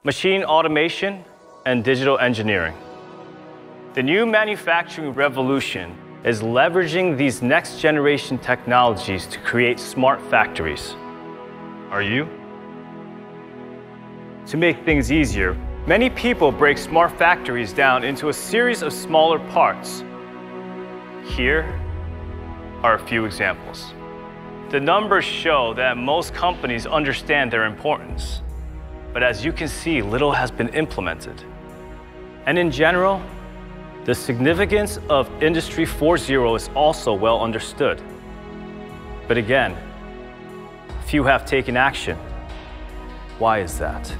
machine automation, and digital engineering. The new manufacturing revolution is leveraging these next-generation technologies to create smart factories. Are you? To make things easier, many people break smart factories down into a series of smaller parts. Here are a few examples. The numbers show that most companies understand their importance, but as you can see, little has been implemented. And in general, the significance of Industry 4.0 is also well understood. But again, few have taken action. Why is that?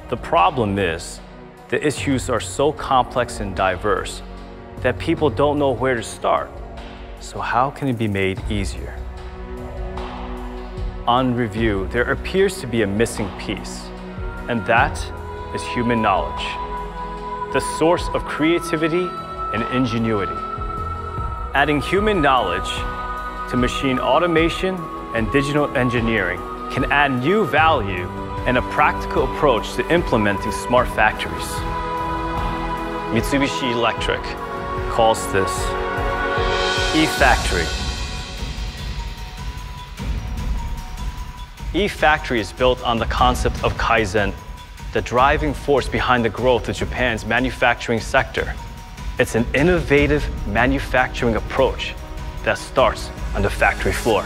The problem is, the issues are so complex and diverse that people don't know where to start. So how can it be made easier? On review, there appears to be a missing piece, and that is human knowledge, the source of creativity and ingenuity. Adding human knowledge to machine automation and digital engineering can add new value and a practical approach to implementing smart factories. Mitsubishi Electric calls this e-factory. E-factory is built on the concept of Kaizen, the driving force behind the growth of Japan's manufacturing sector. It's an innovative manufacturing approach that starts on the factory floor.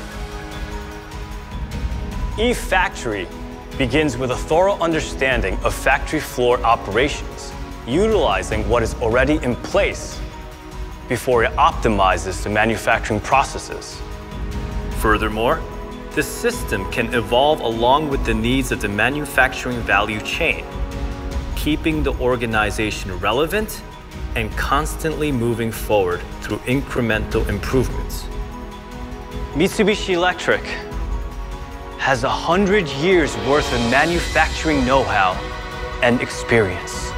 E-factory begins with a thorough understanding of factory floor operations, utilizing what is already in place before it optimizes the manufacturing processes. Furthermore, the system can evolve along with the needs of the manufacturing value chain, keeping the organization relevant and constantly moving forward through incremental improvements. Mitsubishi Electric has 100 years worth of manufacturing know-how and experience.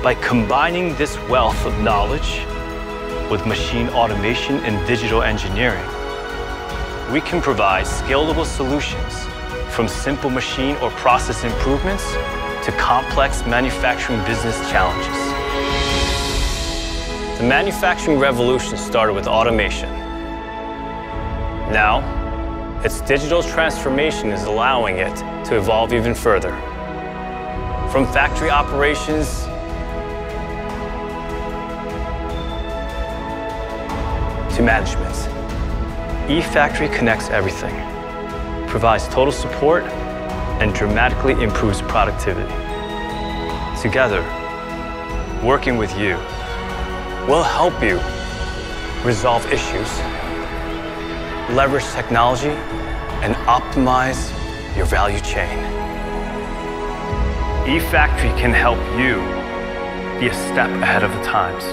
By combining this wealth of knowledge with machine automation and digital engineering, we can provide scalable solutions from simple machine or process improvements to complex manufacturing business challenges. The manufacturing revolution started with automation. Now, its digital transformation is allowing it to evolve even further. From factory operations to management, e-factory connects everything, provides total support, and dramatically improves productivity. Together, working with you, we'll help you resolve issues, leverage technology, and optimize your value chain. E-factory can help you be a step ahead of the times.